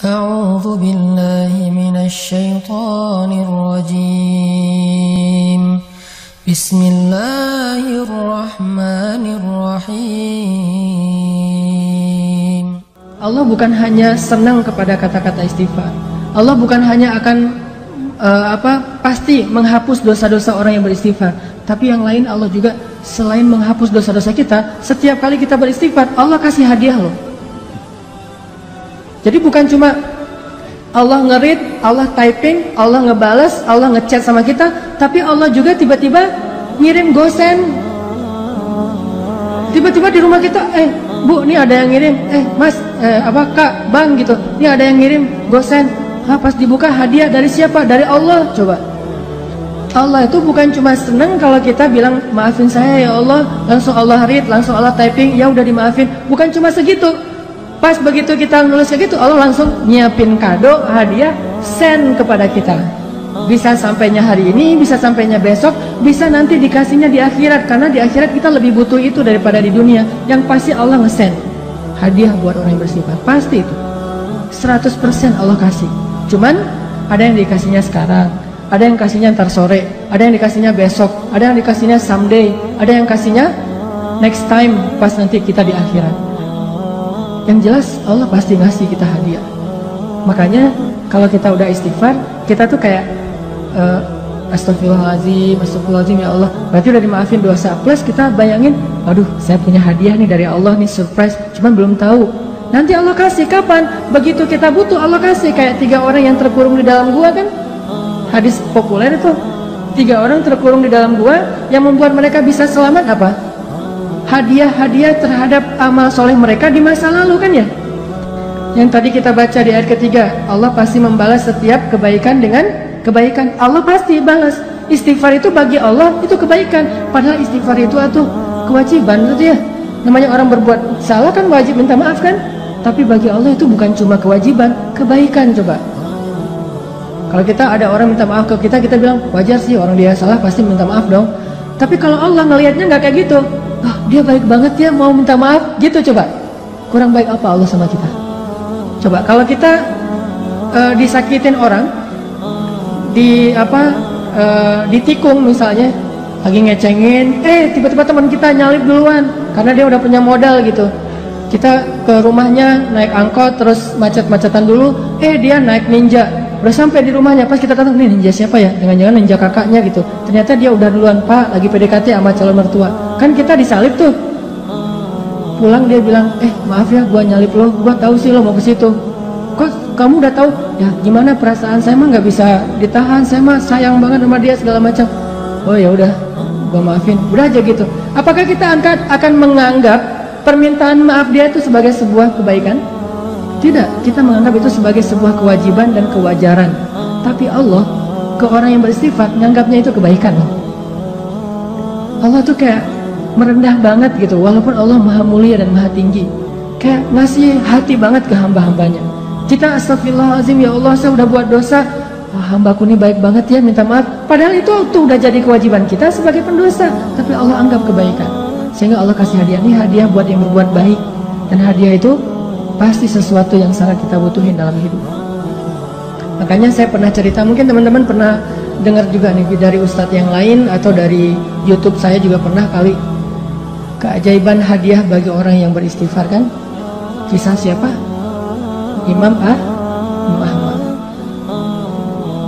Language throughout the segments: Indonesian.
أعوذ بالله من الشيطان الرجيم بسم الله الرحمن الرحيم. Allah bukan hanya senang kepada kata-kata istighfar. Allah bukan hanya akan pasti menghapus dosa-dosa orang yang beristighfar, tapi yang lain Allah juga selain menghapus dosa-dosa kita, setiap kali kita beristighfar Allah kasih hadiah loh. Jadi bukan cuma Allah nge-read, Allah typing, Allah ngebales, Allah ngechat sama kita, tapi Allah juga tiba-tiba ngirim gosen. Tiba-tiba di rumah kita, Bu, ini ada yang ngirim, Mas, Kak, Bang gitu, ini ada yang ngirim gosen. Pas dibuka hadiah dari siapa? Dari Allah. Coba, Allah itu bukan cuma seneng kalau kita bilang maafin saya ya Allah, langsung Allah read, langsung Allah typing, ya udah dimaafin. Bukan cuma segitu. Pas begitu kita nulis kayak gitu, Allah langsung nyiapin kado, hadiah, send kepada kita. Bisa sampainya hari ini, bisa sampainya besok, bisa nanti dikasihnya di akhirat. Karena di akhirat kita lebih butuh itu daripada di dunia. Yang pasti Allah nge-send hadiah buat orang yang bersifat. Pasti itu 100% Allah kasih. Cuman ada yang dikasihnya sekarang, ada yang kasihnya ntar sore, ada yang dikasihnya besok, ada yang dikasihnya someday, ada yang kasihnya next time pas nanti kita di akhirat. Yang jelas Allah pasti ngasih kita hadiah. Makanya kalau kita udah istighfar, kita tuh kayak astagfirullahaladzim, astagfirullahaladzim ya Allah, berarti udah dimaafin dosa. Plus kita bayangin, aduh saya punya hadiah nih dari Allah nih, surprise, cuman belum tahu nanti Allah kasih kapan. Begitu kita butuh Allah kasih. Kayak 3 orang yang terkurung di dalam gua kan, hadis populer itu. 3 orang terkurung di dalam gua, yang membuat mereka bisa selamat apa? Hadiah-hadiah terhadap amal soleh mereka di masa lalu kan ya. Yang tadi kita baca di ayat ketiga, Allah pasti membalas setiap kebaikan dengan kebaikan. Allah pasti balas. Istighfar itu bagi Allah itu kebaikan. Padahal istighfar itu kewajiban gitu ya. Namanya orang berbuat salah kan wajib minta maaf kan. Tapi bagi Allah itu bukan cuma kewajiban, kebaikan. Coba, kalau kita ada orang minta maaf ke kita, kita bilang wajar sih, orang dia salah pasti minta maaf dong. Tapi kalau Allah ngelihatnya nggak kayak gitu, dia baik banget ya mau minta maaf gitu. Coba, kurang baik apa Allah sama kita? Coba kalau kita disakitin orang, ditikung misalnya, lagi ngecengin, tiba-tiba teman kita nyalip duluan karena dia udah punya modal gitu. Kita ke rumahnya naik angkot, terus macet-macetan dulu, dia naik ninja. Udah sampai di rumahnya, pas kita datang, nih ninja siapa ya? Jangan-jangan ninja kakaknya gitu. Ternyata dia udah duluan, Pak, lagi PDKT sama calon mertua. Kan kita disalip tuh. Pulang dia bilang, maaf ya, gua nyalip lo, gua tahu sih lo mau ke situ. Kok kamu udah tahu? Ya gimana perasaan saya mah nggak bisa ditahan, saya mah sayang banget sama dia segala macam. Oh ya udah, gua maafin. Udah aja gitu. Apakah kita akan menganggap permintaan maaf dia itu sebagai sebuah kebaikan? Tidak, kita menganggap itu sebagai sebuah kewajiban dan kewajaran. Tapi Allah ke orang yang beristighfar menganggapnya itu kebaikan loh. Allah tuh kayak merendah banget gitu, walaupun Allah maha mulia dan maha tinggi. Kayak ngasih hati banget ke hamba-hambanya. Kita astagfirullahaladzim ya Allah, saya udah buat dosa. Hambaku ini baik banget ya, minta maaf. Padahal itu tuh udah jadi kewajiban kita sebagai pendosa, tapi Allah anggap kebaikan. Sehingga Allah kasih hadiah, ini hadiah buat yang berbuat baik. Dan hadiah itu pasti sesuatu yang sangat kita butuhin dalam hidup. Makanya saya pernah cerita, mungkin teman-teman pernah dengar juga nih dari ustadz yang lain atau dari YouTube saya juga pernah kali, keajaiban hadiah bagi orang yang beristighfar kan. Kisah siapa? Imam Ahmad.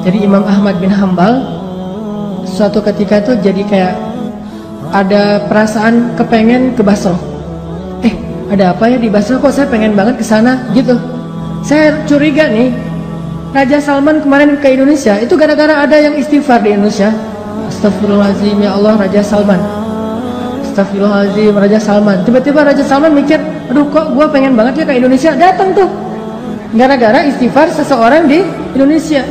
Jadi Imam Ahmad bin Hambal suatu ketika tuh jadi kayak ada perasaan kepengen ke Basrah. Ada apa ya di Basrah, kok saya pengen banget ke sana gitu. Saya curiga nih, Raja Salman kemarin ke Indonesia itu gara-gara ada yang istighfar di Indonesia. Astagfirullahaladzim ya Allah, Raja Salman. Astagfirullahaladzim, Raja Salman. Tiba-tiba Raja Salman mikir, aduh kok gue pengen banget ya ke Indonesia. Datang tuh gara-gara istighfar seseorang di Indonesia.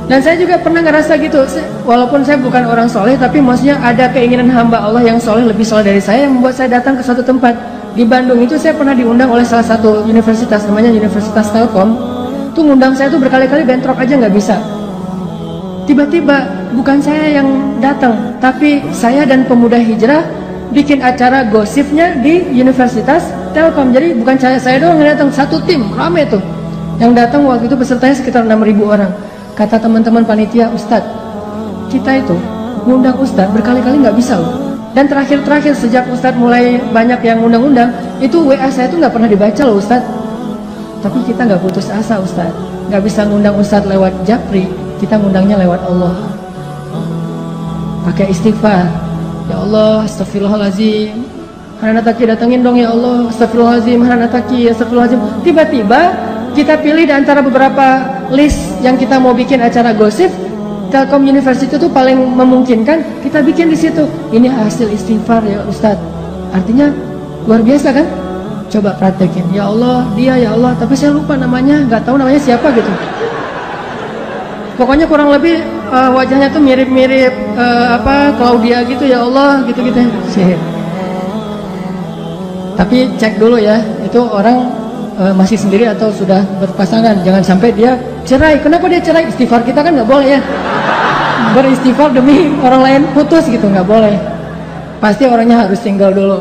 Dan saya juga pernah ngerasa gitu, walaupun saya bukan orang soleh, tapi maksudnya ada keinginan hamba Allah yang soleh, lebih soleh dari saya, yang membuat saya datang ke suatu tempat. Di Bandung itu saya pernah diundang oleh salah satu universitas, namanya Universitas Telkom. Tuh ngundang saya tuh berkali-kali, bentrok aja nggak bisa. Tiba-tiba bukan saya yang datang, tapi saya dan pemuda hijrah bikin acara gosipnya di Universitas Telkom. Jadi bukan saya doang yang datang, satu tim rame tuh. Yang datang waktu itu pesertanya sekitar 6.000 orang. Kata teman-teman panitia, Ustadz, kita itu ngundang Ustadz berkali-kali nggak bisa loh. Dan terakhir-terakhir sejak Ustadz mulai banyak yang ngundang-undang, itu WA saya itu nggak pernah dibaca loh Ustadz. Tapi kita nggak putus asa Ustadz. Nggak bisa ngundang Ustadz lewat Japri, kita ngundangnya lewat Allah. Pakai istighfar. Ya Allah, astagfirullahaladzim, Hananataki datangin dong ya Allah, astagfirullahaladzim, Hananataki, astagfirullahaladzim. Tiba-tiba kita pilih di antara beberapa list yang kita mau bikin acara gosip, Telkom University itu paling memungkinkan, kita bikin di situ. Ini hasil istighfar ya Ustadz. Artinya luar biasa kan? Coba praktekin. Ya Allah, dia ya Allah, tapi saya lupa namanya, nggak tahu namanya siapa gitu. Pokoknya kurang lebih wajahnya tuh mirip-mirip Claudia gitu ya Allah, gitu-gitu. Tapi cek dulu ya, itu orang masih sendiri atau sudah berpasangan. Jangan sampai dia cerai. Kenapa dia cerai? Istighfar kita kan nggak boleh ya. Beristighfar demi orang lain putus gitu, nggak boleh. Pasti orangnya harus single dulu.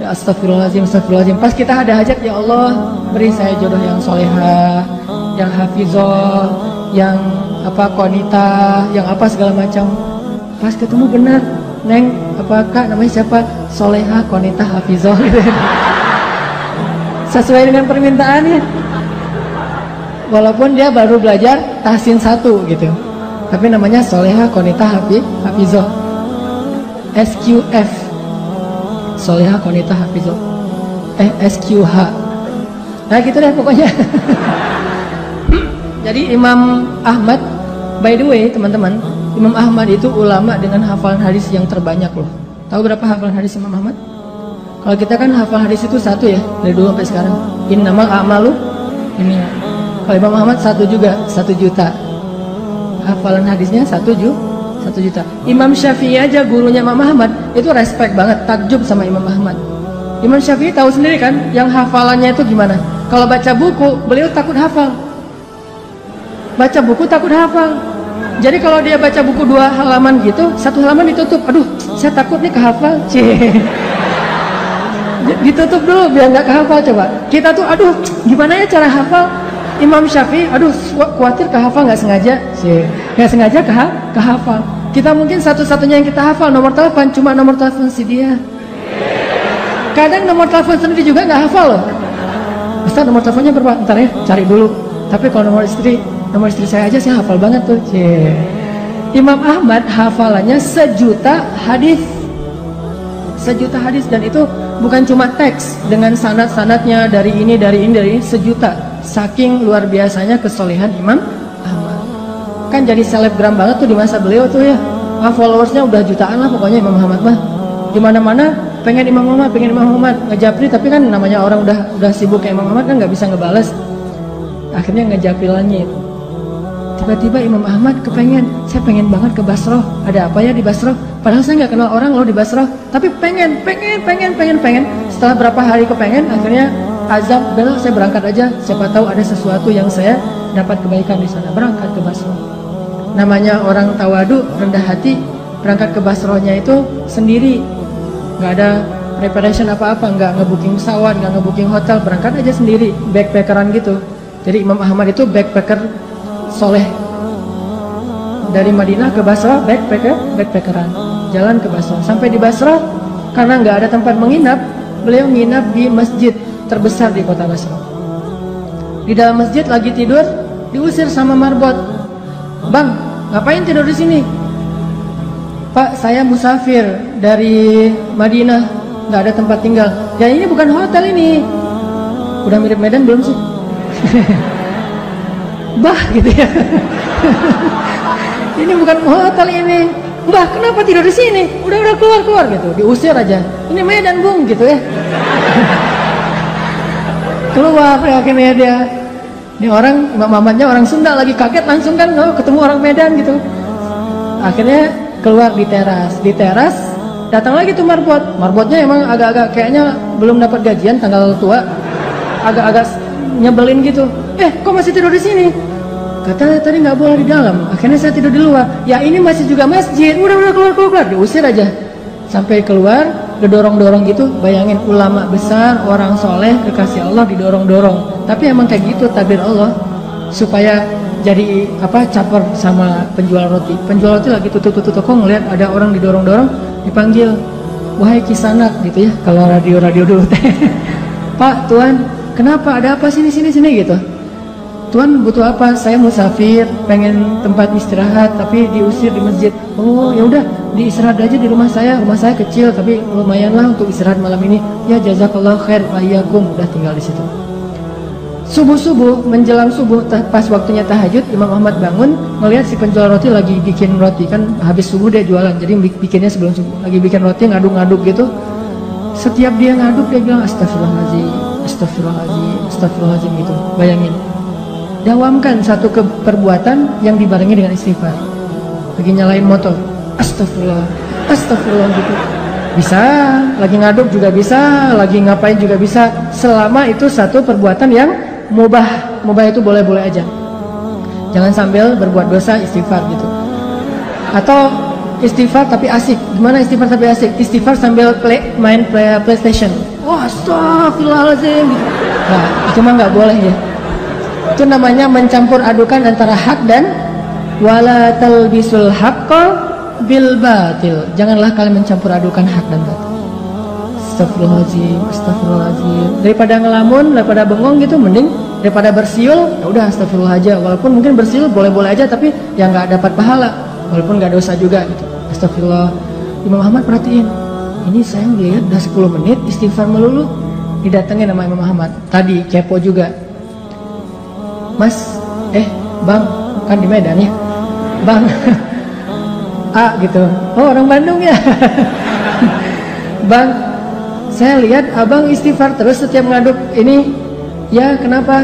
Ya astagfirullahaladzim, astagfirullahaladzim. Pas kita ada hajat, ya Allah beri saya jodoh yang solehah, yang hafizah, yang qanitah, yang apa segala macam. Pas ketemu benar, Neng, kak namanya siapa? Solehah, qanitah, hafizah gitu. Sesuai dengan permintaannya. Walaupun dia baru belajar tahsin 1 gitu, tapi namanya solehah, qanitah, hafizah. SQF, solehah, qanitah, hafizah. SQH. Nah gitu deh pokoknya. Jadi Imam Ahmad, by the way teman-teman, Imam Ahmad itu ulama dengan hafalan hadis yang terbanyak loh. Tahu berapa hafalan hadis Imam Ahmad? Kalau kita kan hafal hadis itu 1 ya, dari dulu sampai sekarang. Innamal a'malu ini. Kalau Imam Ahmad 1 juga, 1 juta. Hafalan hadisnya 1 juta. Imam Syafi'i aja gurunya Imam Ahmad itu respect banget, takjub sama Imam Ahmad. Imam Syafi'i tahu sendiri kan, yang hafalannya itu gimana? Kalau baca buku, beliau takut hafal. Baca buku takut hafal. Jadi kalau dia baca buku 2 halaman gitu, 1 halaman ditutup. Aduh, saya takut nih kehafal. Ditutup dulu biar nggak kehafal. Coba kita tuh, aduh gimana ya cara hafal? Imam Syafi'i, aduh khawatir kehafal, nggak sengaja. Nggak sengaja kehafal. Kita mungkin satu-satunya yang kita hafal nomor telepon, cuma nomor telepon si dia. Kadang nomor telepon sendiri juga nggak hafal loh. Ustaz, nomor teleponnya berapa? Ntar ya, cari dulu. Tapi kalau nomor istri saya aja saya hafal banget tuh. Imam Ahmad hafalannya 1 juta hadis. 1 juta hadis, dan itu bukan cuma teks dengan sanad-sanadnya dari ini 1 juta. Saking luar biasanya kesolehan Imam Ahmad. Kan jadi selebgram banget tuh di masa beliau tuh ya. Followersnya udah jutaan lah pokoknya Imam Ahmad mah. Di mana-mana pengen Imam Ahmad, ngejapri, tapi kan namanya orang udah sibuk kayak Imam Ahmad kan nggak bisa ngebales. Akhirnya ngejapri langit. Tiba-tiba Imam Ahmad saya pengen banget ke Basroh. Ada apa ya di Basroh? Padahal saya nggak kenal orang loh di Basroh, tapi pengen. Setelah berapa hari kepengen, akhirnya azab, benar saya berangkat aja. Siapa tahu ada sesuatu yang saya dapat kebaikan di sana. Berangkat ke Basroh. Namanya orang tawadu, rendah hati, berangkat ke Basrohnya itu sendiri, nggak ada preparation apa-apa, nggak ngebooking pesawat, nggak ngebooking hotel, berangkat aja sendiri, backpackeran gitu. Jadi Imam Ahmad itu backpacker soleh. Dari Madinah ke Basrah backpackeran, jalan ke Basrah. Sampai di Basrah, karena nggak ada tempat menginap, beliau nginap di masjid terbesar di kota Basrah. Di dalam masjid lagi tidur, diusir sama marbot. Bang, ngapain tidur di sini? Pak, saya musafir dari Madinah, nggak ada tempat tinggal. Ya ini bukan hotel ini. Udah mirip Medan belum sih? Bah gitu ya. Ini bukan hotel ini. Bah, kenapa tidur di sini? Udah keluar gitu. Diusir aja. Ini Medan Bung gitu ya. Keluar akhirnya dia. Ini orang Imam Ahmadnya orang Sunda, lagi kaget langsung kan, ketemu orang Medan gitu. Akhirnya keluar di teras datang lagi tuh marbotnya emang agak-agak kayaknya belum dapat gajian tanggal tua, agak-agak nyebelin gitu. Kok masih tidur di sini? Kata tadi nggak boleh di dalam. Akhirnya saya tidur di luar. Ya ini masih juga masjid. Udah keluar, diusir aja. Sampai keluar, gedorong-dorong gitu. Bayangin ulama besar, orang soleh, kekasih Allah didorong-dorong. Tapi emang kayak gitu takdir Allah. supaya jadi caper sama penjual roti. Penjual roti lagi tutup toko, ngelihat ada orang didorong-dorong, dipanggil, wahai Kisanak gitu ya, kalau radio dulu teh. Pak, Tuan, kenapa, ada apa, sini gitu. Tuan butuh apa? Saya musafir, pengen tempat istirahat tapi diusir di masjid. Oh ya udah, diistirahat aja di rumah saya kecil tapi lumayan lah untuk istirahat malam ini. Ya jazakallah khair wa iyyakum, udah tinggal di situ. Subuh menjelang subuh pas waktunya tahajud, Imam Ahmad bangun melihat si penjual roti lagi bikin roti, kan habis subuh dia jualan, jadi bikinnya sebelum subuh. Lagi bikin roti ngaduk-ngaduk gitu. Setiap dia ngaduk dia bilang astagfirullahaladzim gitu. Bayangin, dawamkan satu perbuatan yang dibarengi dengan istighfar. Lagi nyalain motor, astagfirullah gitu. Bisa, lagi ngaduk juga bisa, lagi ngapain juga bisa, selama itu satu perbuatan yang mubah itu boleh-boleh aja. Jangan sambil berbuat dosa istighfar gitu. Atau istighfar tapi asik. Gimana istighfar tapi asik? Istighfar sambil main PlayStation. Wah, astagfirullahaladzim gitu. Nah, itu mah nggak boleh ya. Itu namanya mencampur adukan antara hak dan wala talbisul haqqa bil batil. Janganlah kalian mencampur adukan hak dan batil. Astagfirullahaladzim. Daripada ngelamun, daripada bengong gitu, mending daripada bersiul, ya udah astagfirullah aja. Walaupun mungkin bersiul boleh-boleh aja, tapi yang nggak dapat pahala, walaupun nggak dosa juga gitu. Astagfirullah. Imam Ahmad perhatiin, ini saya ngelihat udah 10 menit istighfar melulu. Didatengin sama Imam Ahmad. Tadi kepo juga. Mas, Bang, kan di Medan ya, Bang. A gitu. Oh, orang Bandung ya. Bang, saya lihat abang istighfar terus setiap ngaduk ini. Ya, kenapa?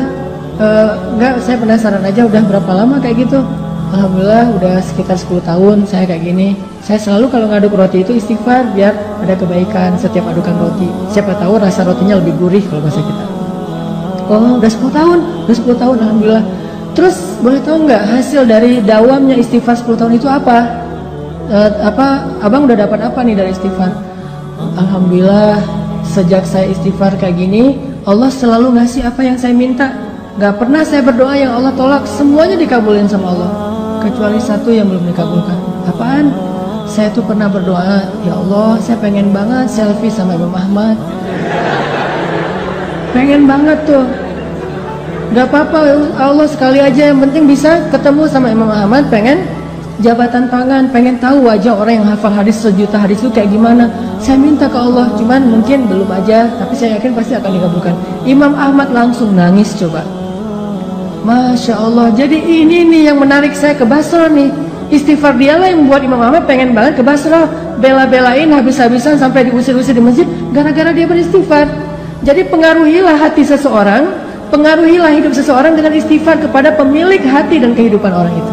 Enggak, saya penasaran aja, udah berapa lama kayak gitu? Alhamdulillah udah sekitar 10 tahun saya kayak gini. Saya selalu kalau ngaduk roti itu istighfar biar ada kebaikan setiap adukan roti. Siapa tahu rasa rotinya lebih gurih kalau bahasa kita. Oh, udah 10 tahun, alhamdulillah. Terus boleh tahu nggak hasil dari dawamnya istighfar 10 tahun itu apa? Abang udah dapat apa nih dari istighfar? Alhamdulillah, sejak saya istighfar kayak gini, Allah selalu ngasih apa yang saya minta. Gak pernah saya berdoa yang Allah tolak, semuanya dikabulin sama Allah. Kecuali satu yang belum dikabulkan. Apaan? Saya tuh pernah berdoa, ya Allah, saya pengen banget selfie sama Imam Ahmad. Pengen banget tuh. Gak apa-apa, Allah sekali aja, yang penting bisa ketemu sama Imam Ahmad. Pengen jabatan tangan, pengen tahu wajah orang yang hafal hadis 1 juta hadis itu kayak gimana. Saya minta ke Allah, cuman mungkin belum aja, tapi saya yakin pasti akan dikabulkan. Imam Ahmad langsung nangis coba. Masya Allah. Jadi ini nih yang menarik saya ke Basra nih. Istighfar dialah yang membuat Imam Ahmad pengen banget ke Basra, bela-belain habis-habisan sampai diusir-usir di masjid gara-gara dia beristighfar. Jadi pengaruhilah hati seseorang, pengaruhilah hidup seseorang dengan istighfar kepada pemilik hati dan kehidupan orang itu.